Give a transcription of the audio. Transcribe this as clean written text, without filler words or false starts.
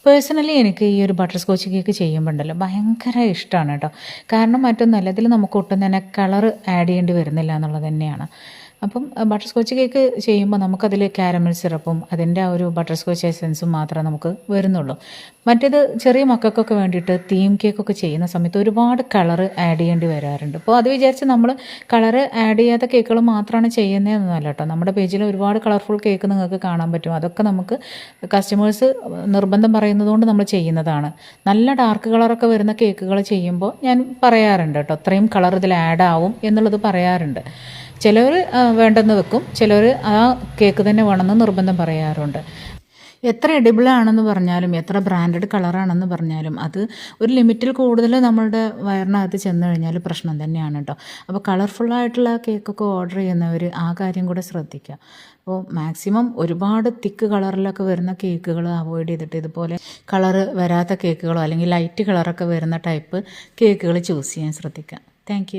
Personally എനിക്ക് ഈ ഒരു ബട്ടർ സ്കോച്ച് കേക്ക് ചെയ്യുമ്പോൾ ഉണ്ടല്ലോ ഭയങ്കര ഇഷ്ടമാണ് കേട്ടോ. കാരണം മറ്റൊന്നല്ല, ഇതിൽ നമുക്ക് ഒട്ടും തന്നെ കളർ ആഡ് ചെയ്യേണ്ടി വരുന്നില്ല എന്നുള്ളത് തന്നെയാണ്. അപ്പം ബട്ടർ സ്കോച്ച് കേക്ക് ചെയ്യുമ്പോൾ നമുക്കതിൽ കാരമൽ സിറപ്പും അതിൻ്റെ ആ ഒരു ബട്ടർ സ്കോച്ച് എസൻസും മാത്രമേ നമുക്ക് വരുന്നുള്ളൂ. മറ്റേത് ചെറിയ മക്കൾക്കൊക്കെ വേണ്ടിയിട്ട് തീം കേക്കൊക്കെ ചെയ്യുന്ന സമയത്ത് ഒരുപാട് കളർ ആഡ് ചെയ്യേണ്ടി വരാറുണ്ട്. അപ്പോൾ അത് വിചാരിച്ച് നമ്മൾ കളർ ആഡ് ചെയ്യാത്ത കേക്കുകൾ മാത്രമാണ് ചെയ്യുന്നതെന്നല്ല കേട്ടോ. നമ്മുടെ പേജിൽ ഒരുപാട് കളർഫുൾ കേക്ക് നിങ്ങൾക്ക് കാണാൻ പറ്റും. അതൊക്കെ നമുക്ക് കസ്റ്റമേഴ്സ് നിർബന്ധം പറയുന്നതുകൊണ്ട് നമ്മൾ ചെയ്യുന്നതാണ്. നല്ല ഡാർക്ക് കളറൊക്കെ വരുന്ന കേക്കുകൾ ചെയ്യുമ്പോൾ ഞാൻ പറയാറുണ്ട് കേട്ടോ, അത്രയും കളർ ഇതിൽ ആഡ് ആവും എന്നുള്ളത് പറയാറുണ്ട്. ചിലർ വേണ്ടെന്ന് വെക്കും, ചിലർ ആ കേക്ക് തന്നെ വേണമെന്ന് നിർബന്ധം പറയാറുണ്ട്. എത്ര എഡിബിളാണെന്ന് പറഞ്ഞാലും എത്ര ബ്രാൻഡഡ് കളറാണെന്ന് പറഞ്ഞാലും അത് ഒരു ലിമിറ്റിൽ കൂടുതൽ നമ്മളുടെ വയറിനകത്ത് ചെന്ന് കഴിഞ്ഞാൽ പ്രശ്നം തന്നെയാണ് കേട്ടോ. അപ്പോൾ കളർഫുള്ളായിട്ടുള്ള കേക്കൊക്കെ ഓർഡർ ചെയ്യുന്നവർ ആ കാര്യം കൂടെ ശ്രദ്ധിക്കുക. അപ്പോൾ മാക്സിമം ഒരുപാട് തിക്ക് കളറിലൊക്കെ വരുന്ന കേക്കുകൾ അവോയ്ഡ് ചെയ്തിട്ട് ഇതുപോലെ കളറ് വരാത്ത കേക്കുകളോ അല്ലെങ്കിൽ ലൈറ്റ് കളറൊക്കെ വരുന്ന ടൈപ്പ് കേക്കുകൾ ചൂസ് ചെയ്യാൻ ശ്രദ്ധിക്കുക. താങ്ക്